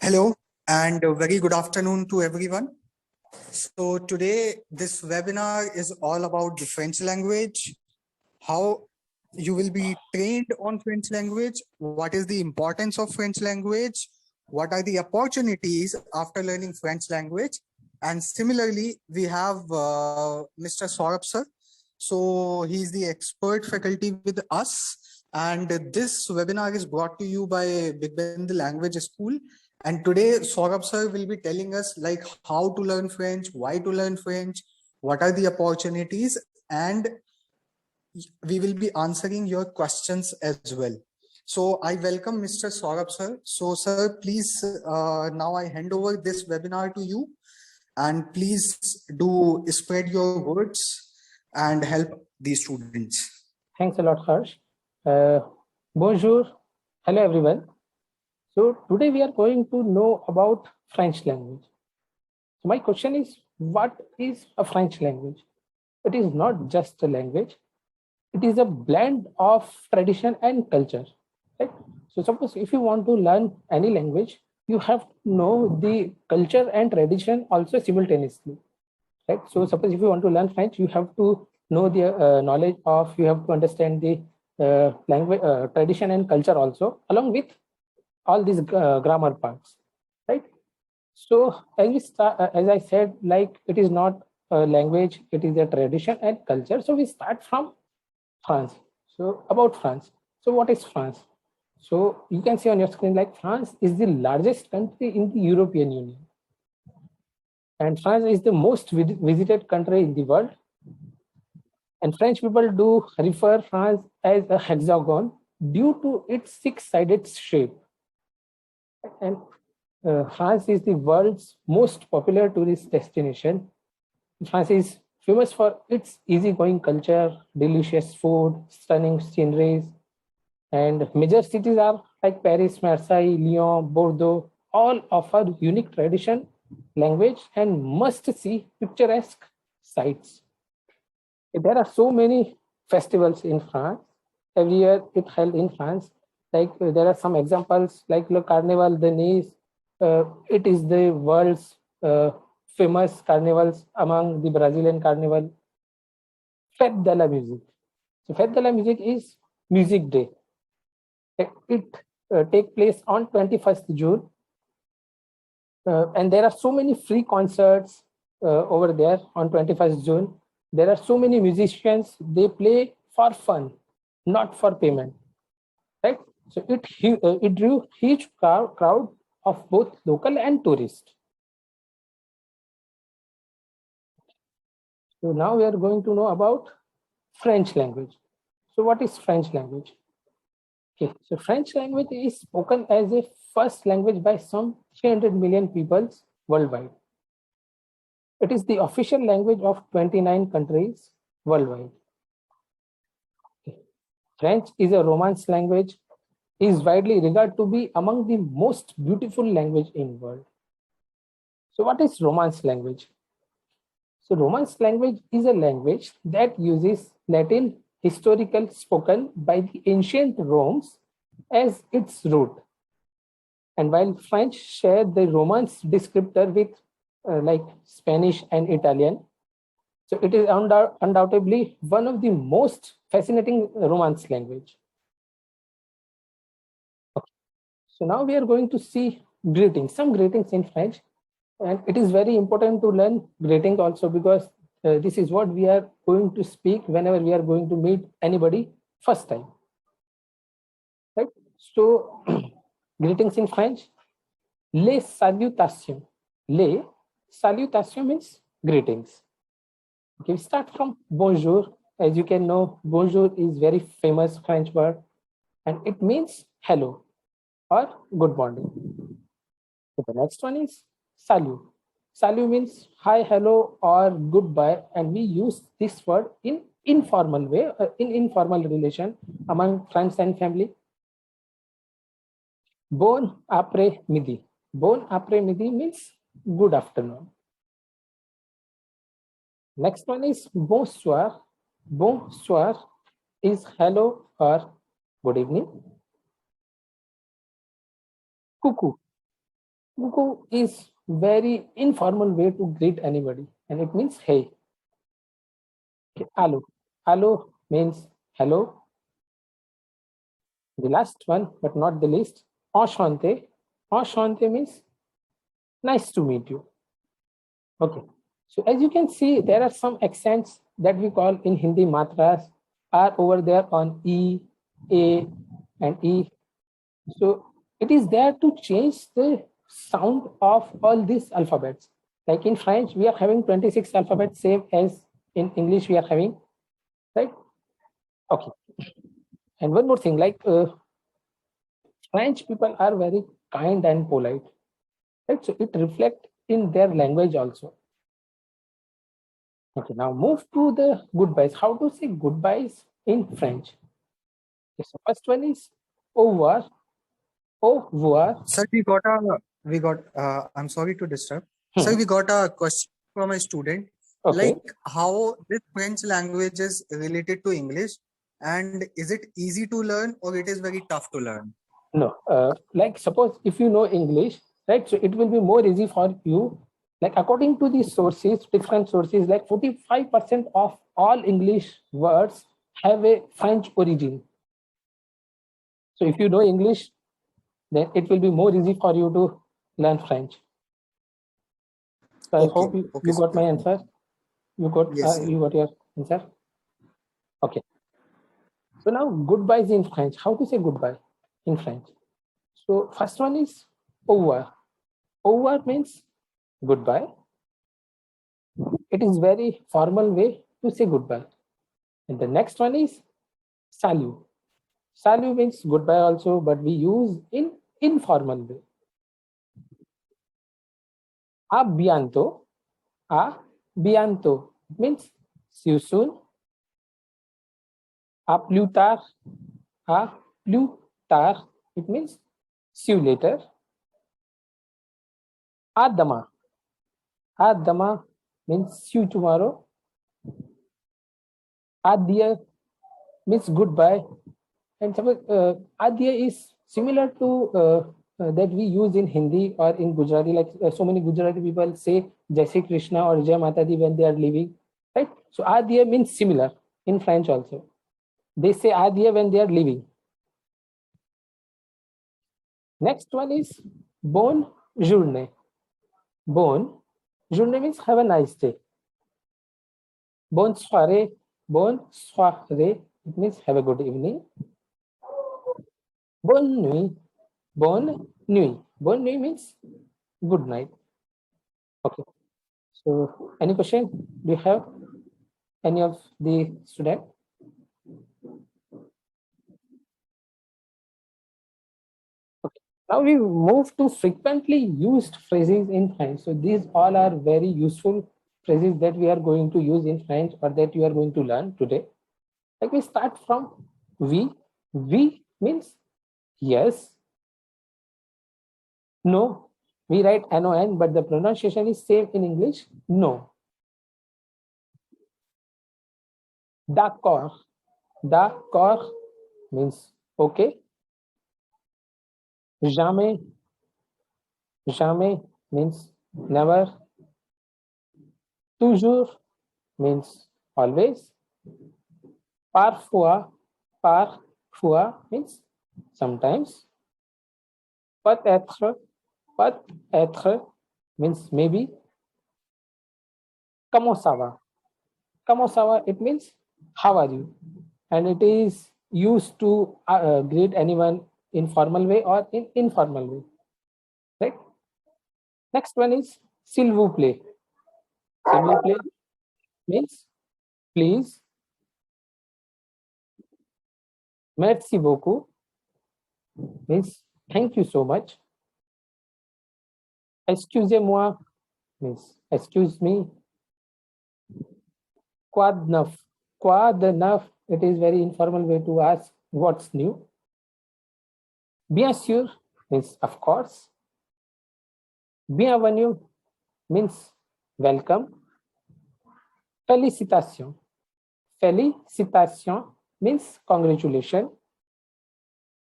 Hello and a very good afternoon to everyone. So today this webinar is all about the French language, how you will be trained on French language, what is the importance of French language, what are the opportunities after learning French language. And similarly, we have Mr. Saurabh sir. So he's the expert faculty with us. And this webinar is brought to you by Big Ben the Language School. And today, Saurabh sir will be telling us like how to learn French, why to learn French, what are the opportunities, and we will be answering your questions as well. So I welcome Mr. Saurabh sir. So sir, please, now I hand over this webinar to you, and please do spread your words and help the students. Thanks a lot, Harsh. Bonjour. Hello, everyone. So today we are going to know about French language. So my question is, what is a French language? It is not just a language. It is a blend of tradition and culture. Right? So suppose if you want to learn any language, you have to know the culture and tradition also simultaneously. Right? So suppose if you want to learn French, you have to know the knowledge of, you have to understand the language, tradition and culture also, along with all these grammar parts, right? So as we start, as I said, like it is not a language, it is a tradition and culture. So we start from France. So about France. So what is France? So you can see on your screen, like France is the largest country in the European Union. And France is the most visited country in the world. And French people do refer France as a hexagon due to its six-sided shape. And France is the world's most popular tourist destination. France is famous for its easygoing culture, delicious food, stunning sceneries, and major cities are like Paris, Marseille, Lyon, Bordeaux, all offer unique tradition, language, and must-see picturesque sites. There are so many festivals in France. Every year it held in France. Like there are some examples like Le Carnaval de Nice. It is the world's famous carnivals among the Brazilian carnival. Fête de la musique. So Fête de la musique is music day. It takes place on 21st June. And there are so many free concerts over there on 21st June. There are so many musicians, they play for fun, not for payment, right? So it drew huge crowd of both local and tourists. So now we are going to know about French language. So what is French language? Okay, so French language is spoken as a first language by some 300 million people worldwide. It is the official language of 29 countries worldwide. Okay. French is a Romance language, is widely regarded to be among the most beautiful language in the world. So what is Romance language? So Romance language is a language that uses Latin historical spoken by the ancient Romans as its root. And while French share the Romance descriptor with like Spanish and Italian, so it is undoubtedly one of the most fascinating Romance language. Okay. So now we are going to see greetings, some greetings in French. And it is very important to learn greetings also because this is what we are going to speak whenever we are going to meet anybody first time. Right? So greetings in French. Les salutations. Les salutations means greetings. Okay, we start from bonjour. As you can know, bonjour is very famous French word and it means hello or good morning. So the next one is salut. Salut means hi, hello, or goodbye, and we use this word in informal way, in informal relation among friends and family. Bon après-midi. Bon après-midi means good afternoon. Next one is bonsoir. Bonsoir is hello or good evening. Coucou. Buku is very informal way to greet anybody, and it means hey. Okay, alo. Alo means hello. The last one, but not the least, Enchanté. Enchanté means nice to meet you. Okay. So as you can see, there are some accents that we call in Hindi matras are over there on E, A, and E. So it is there to change the sound of all these alphabets. Like in French, we are having 26 alphabets, same as in English we are having, right? Okay. And one more thing, like French people are very kind and polite, right? So it reflects in their language also. Okay, now move to the goodbyes. How to say goodbyes in French? Okay, so first one is au revoir. Au revoir. Sir, I'm sorry to disturb. Sir, Hmm. we got a question from a student, Okay. like how this French language is related to English, and is it easy to learn or it is very tough to learn? No, like suppose if you know English, right? So it will be more easy for you. Like according to these sources, different sources, like 45% of all English words have a French origin. So if you know English, then it will be more easy for you to learn French. So I Okay, hope okay, you got sir. my answer. Yes, sir. You got your answer. Okay. So now goodbyes in French. How to say goodbye in French? So first one is au revoir. Au revoir means goodbye. It is very formal way to say goodbye. And the next one is salut. Salut means goodbye also, but we use in informal way. A bientôt. A bientôt means see you soon. A plus tard. A plus tard. It means see you later. A demain. A demain means see you tomorrow. Adieu means goodbye. And suppose Adya is similar to that we use in Hindi or in Gujarati. Like so many Gujarati people say Jai Shri Krishna or Jai Mata Di when they are leaving, right? So Adya means similar in French also. They say Adya when they are leaving. Next one is bonne journée. Bonne journée means have a nice day. Bonne soirée. Bonne soirée. It means have a good evening. Bonne nuit. Bonne nuit. Bonne nuit means good night. Okay. So any question? Do you have any of the student? Okay. Now we move to frequently used phrases in French. So these all are very useful phrases that we are going to use in French or that you are going to learn today. Like we start from we. We means yes, no. We write NON, but the pronunciation is same in English. No. D'accord. D'accord means okay. Jamais. Jamais means never. Toujours means always. Parfois. Parfois means sometimes. Peut-être. Peut-être means maybe. Comment ça va? Comment ça va? It means how are you? And it is used to greet anyone in formal way or in informal way. Right? Next one is s'il vous plaît. S'il vous plaît means please. Merci beaucoup means thank you so much. Excusez-moi means excuse me. Quoi de neuf? Quoi de neuf? It is very informal way to ask what's new. Bien sûr means of course. Bienvenue means welcome. Félicitations. Félicitations means congratulations.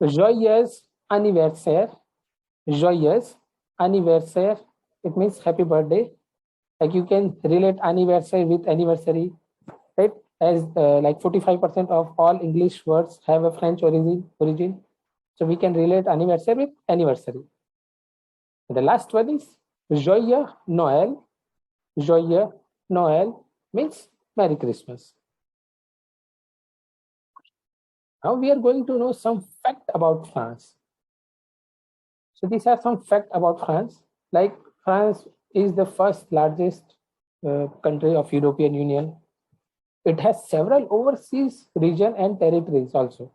Joyeux anniversaire. Joyeux anniversaire, it means happy birthday. Like you can relate anniversary with anniversary, right? As like 45% of all English words have a French origin. So we can relate anniversary with anniversary. The last one is Joyeux Noël. Joyeux Noël means Merry Christmas. Now we are going to know some fact about France. So these are some fact about France. Like France is the first largest country of European Union. It has several overseas region and territories also.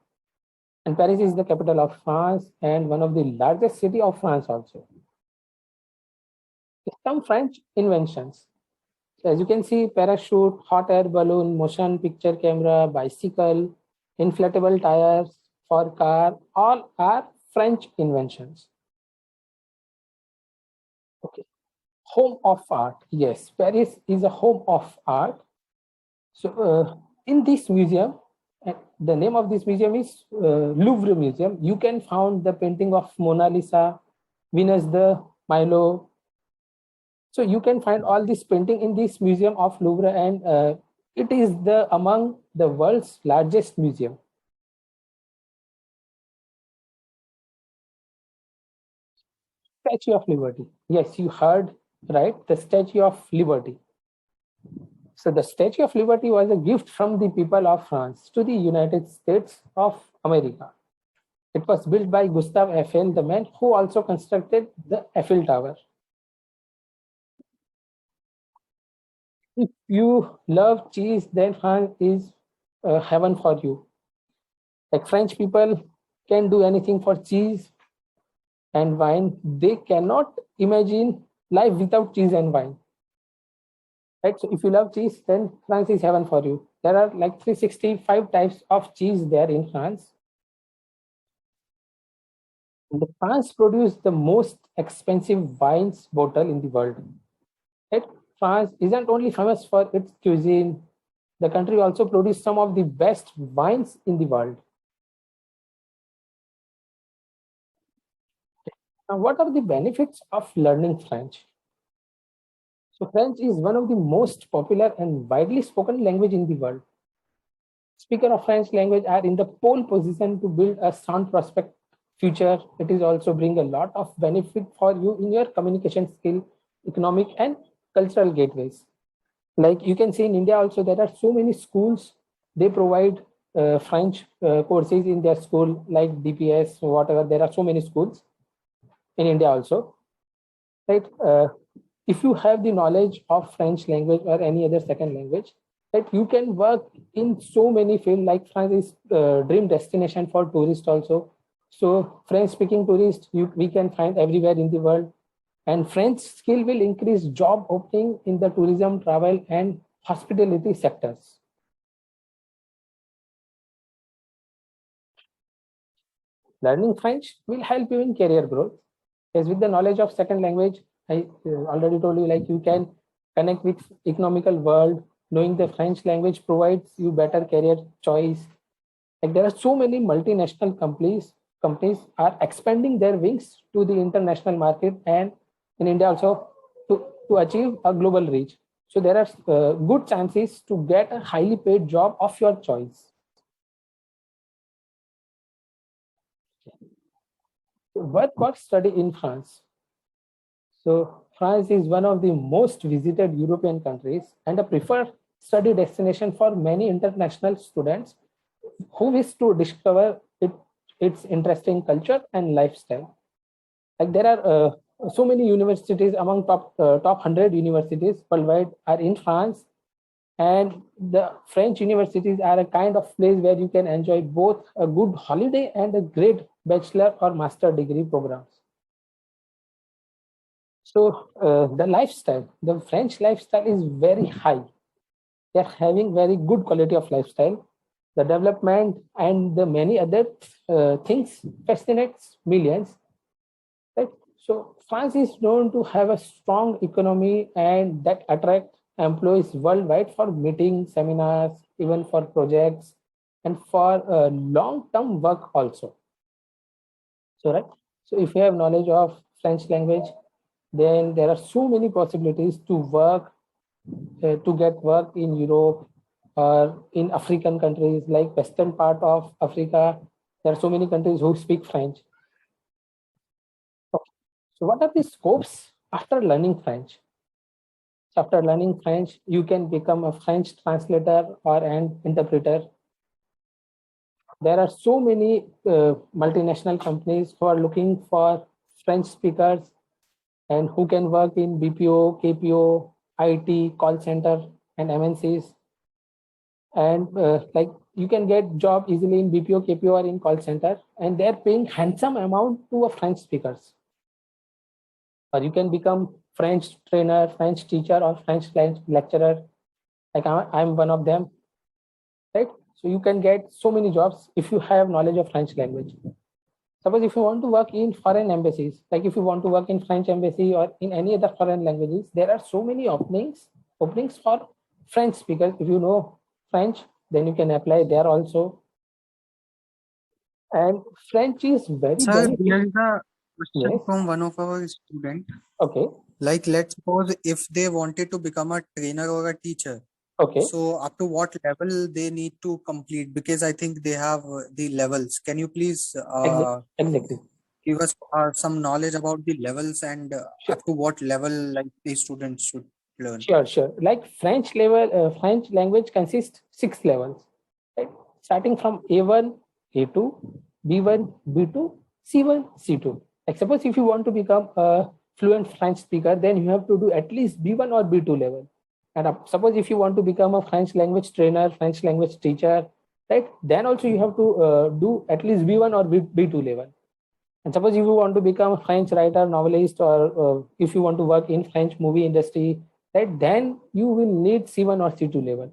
And Paris is the capital of France and one of the largest city of France also. Some French inventions. So as you can see, parachute, hot air balloon, motion picture camera, bicycle, inflatable tires for car, all are French inventions. Okay. Home of art. Yes, Paris is a home of art. So in this museum, the name of this museum is Louvre Museum. You can find the painting of Mona Lisa, Venus de Milo. So you can find all this painting in this museum of Louvre, and it is the among the world's largest museum. Statue of Liberty. Yes, you heard right. The Statue of Liberty. So the Statue of Liberty was a gift from the people of France to the United States of America. It was built by Gustave Eiffel, the man who also constructed the Eiffel Tower. If you love cheese, then France is heaven for you. Like French people can do anything for cheese and wine. They cannot imagine life without cheese and wine. Right? So if you love cheese, then France is heaven for you. There are like 365 types of cheese there in France. The France produced the most expensive wines bottle in the world. Right? France isn't only famous for its cuisine, the country also produced some of the best wines in the world. Now, what are the benefits of learning French? So French is one of the most popular and widely spoken language in the world. Speakers of French language are in the pole position to build a sound prospect future. It is also bring a lot of benefit for you in your communication skill, economic and cultural gateways. Like you can see in India also, there are so many schools, they provide French courses in their school, like DPS or whatever. There are so many schools in India also, right? If you have the knowledge of French language or any other second language, that you can work in so many fields. Like France is dream destination for tourists also. So French speaking tourists we can find everywhere in the world, and French skill will increase job opening in the tourism, travel and hospitality sectors. Learning French will help you in career growth. As with the knowledge of second language, I already told you, like you can connect with economical world. Knowing the French language provides you better career choice. Like there are so many multinational companies are expanding their wings to the international market, and in India also to achieve a global reach. So there are good chances to get a highly paid job of your choice. Work or study in France. So France is one of the most visited European countries and a preferred study destination for many international students who wish to discover its interesting culture and lifestyle. Like there are so many universities among top 100 universities worldwide are in France, and the French universities are a kind of place where you can enjoy both a good holiday and a great bachelor or master degree programs. So the French lifestyle is very high. They're having very good quality of lifestyle. The development and the many other things fascinates millions. Right? So France is known to have a strong economy and that attract employees worldwide for meetings, seminars, even for projects and for long-term work also. So right. So if you have knowledge of French language, then there are so many possibilities to work, to get work in Europe or in African countries like western part of Africa. There are so many countries who speak French. Okay. So what are the scopes after learning French? So after learning French, you can become a French translator or an interpreter. There are so many multinational companies who are looking for French speakers and who can work in BPO, KPO, IT, call center, and MNCs. And like you can get job easily in BPO, KPO, or in call center, and they're paying handsome amount to a French speakers. Or you can become French trainer, French teacher, or French lecturer. Like I'm one of them, right? So you can get so many jobs if you have knowledge of French language. Suppose if you want to work in foreign embassies, like if you want to work in French embassy or in any other foreign languages, there are so many openings for French speakers. If you know French, then you can apply there also. And French is very Sir, there beneficial. is a question Yes. from one of our student. Okay. Like, let's suppose if they wanted to become a trainer or a teacher, Okay. so up to what level they need to complete? Because I think they have the levels. Can you please Exactly. give us some knowledge about the levels and Sure. up to what level like the students should learn? Sure. Like French level, French language consists 6 levels, right? Starting from A1, A2, B1, B2, C1, C2. Like suppose if you want to become a fluent French speaker, then you have to do at least B1 or B2 level. And suppose if you want to become a French language trainer, French language teacher, right? Then also you have to do at least B1 or B2 level. And suppose if you want to become a French writer, novelist, or if you want to work in French movie industry, right, then you will need C1 or C2 level.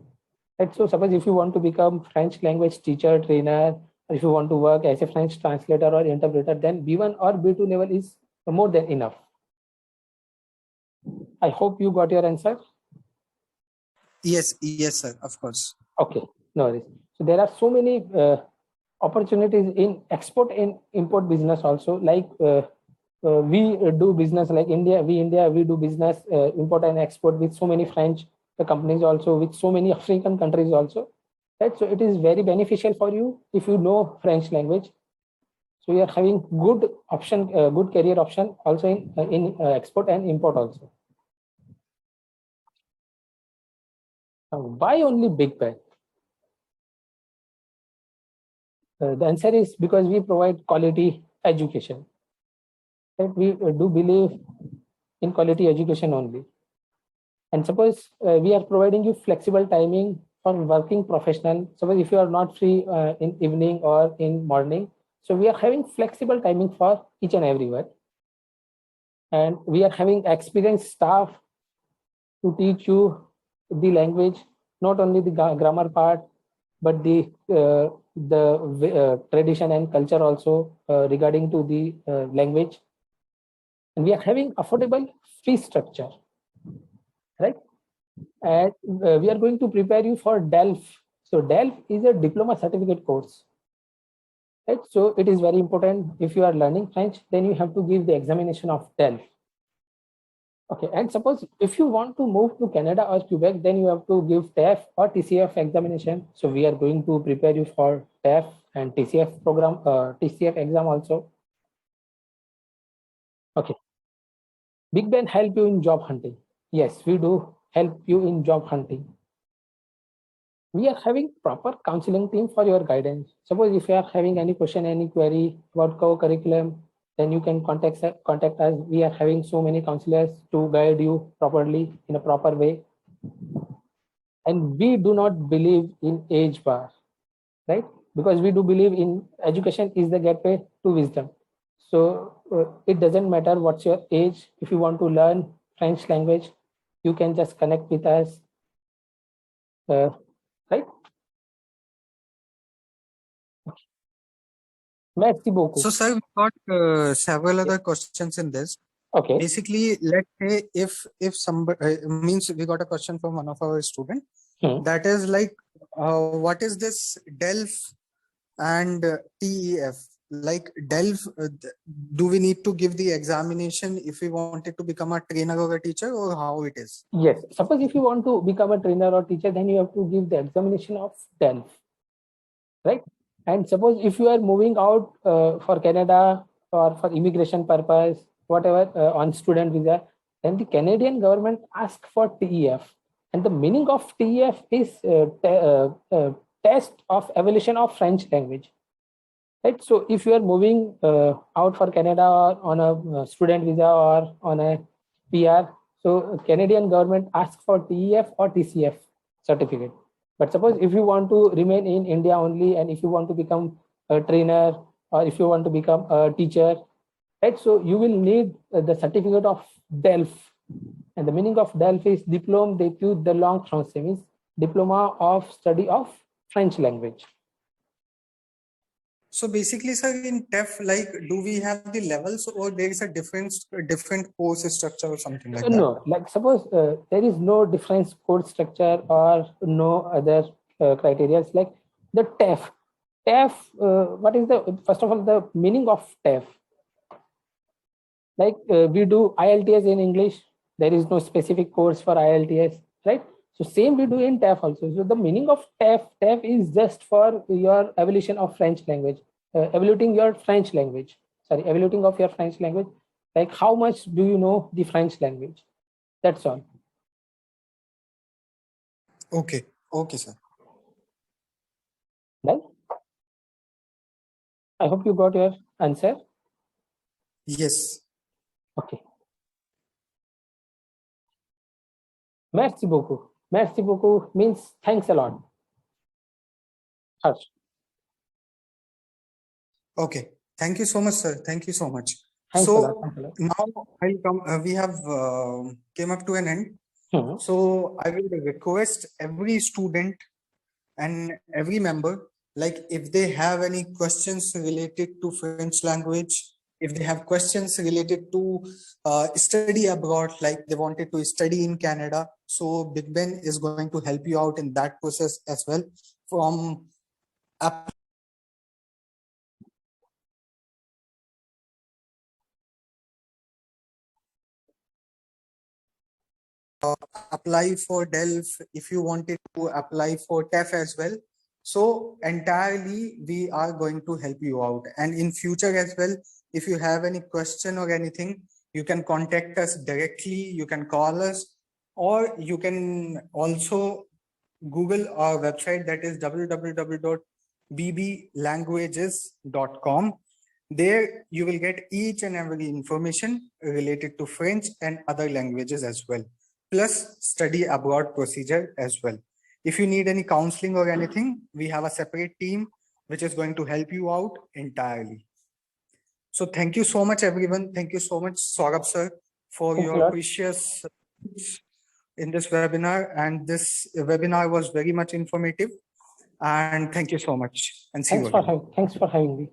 Right? So suppose if you want to become French language teacher, trainer, or if you want to work as a French translator or interpreter, then B1 or B2 level is more than enough. I hope you got your answer. Yes, sir, of course. Okay, no worries. So there are so many opportunities in export and import business also. Like we do business like India, we do business import and export with so many French companies also, with so many African countries also. Right, so it is very beneficial for you if you know French language. So you are having good option, good career option also in export and import also. Why only Big Ben? The answer is because we provide quality education. Right? We do believe in quality education only. And suppose we are providing you flexible timing for working professional. Suppose if you are not free in evening or in morning, so we are having flexible timing for each and everyone. And we are having experienced staff to teach you the language, not only the grammar part, but the tradition and culture also regarding to the language. And we are having affordable fee structure, right? And we are going to prepare you for DELF. So DELF is a diploma certificate course, right? So it is very important. If you are learning French, then you have to give the examination of DELF. Okay, and suppose if you want to move to Canada or Quebec, then you have to give TEF or TCF examination. So we are going to prepare you for TEF and TCF program, TCF exam also. Okay. Big Ben help you in job hunting. Yes, we do help you in job hunting. We are having proper counseling team for your guidance. Suppose if you are having any question, any query about co-curriculum, then you can contact us. We are having so many counselors to guide you properly in a proper way. And we do not believe in age bar, right? Because we do believe in education is the gateway to wisdom. So it doesn't matter what's your age. If you want to learn French language, you can just connect with us, right? Merci beaucoup. So, sir, we got several other questions in this. Okay. Basically, let's say if somebody means we got a question from one of our student that is like, what is this DELF and TEF? like delve, do we need to give the examination if we wanted to become a trainer or a teacher, or how it is? Yes. Suppose if you want to become a trainer or teacher, then you have to give the examination of DELF, right? And suppose if you are moving out for Canada or for immigration purpose, whatever, on student visa, then the Canadian government asks for TEF. And the meaning of TEF is test of evaluation of French language. Right. So if you are moving out for Canada or on a student visa or on a PR, so Canadian government asks for TEF or TCF certificate. But suppose if you want to remain in India only, and if you want to become a trainer or if you want to become a teacher, right? So you will need the certificate of DELF. And the meaning of DELF is Diplôme d'études de langue française, means diploma of study of French language. So basically, sir, in TEF, like, do we have the levels, or there is a different course structure or something like that? No, like suppose there is no difference course structure or no other criteria. Like the TEF. TEF, what is the, first of all, the meaning of TEF? Like we do IELTS in English, there is no specific course for IELTS, right? So same we do in TEF also. So the meaning of TEF is just for your evaluation of French language, evaluating your French language. Sorry, evaluating of your French language. Like how much do you know the French language? That's all. Okay. Okay, sir. Right? I hope you got your answer. Yes. Okay. Merci beaucoup. Merci beaucoup means thanks a lot. Harsh. Okay. Thank you so much, sir. Thank you so much. Thanks a So lot. Thanks a lot. now I'll come. We have came up to an end. Mhm. So I will request every student and every member, like, if they have any questions related to French language, if they have questions related to study abroad, like they wanted to study in Canada, so Big Ben is going to help you out in that process as well. From apply for DELF, if you wanted to apply for TEF as well. So entirely we are going to help you out, and in future as well, if you have any question or anything, you can contact us directly, you can call us, or you can also Google our website, that is www.bblanguages.com. There you will get each and every information related to French and other languages as well, plus study abroad procedure as well. If you need any counseling or anything, we have a separate team which is going to help you out entirely. So thank you so much, everyone. Thank you so much, Saurabh sir, for Thanks a your lot. precious in this webinar. And this webinar was very much informative. And thank you so much. And see you again. Thanks for having me.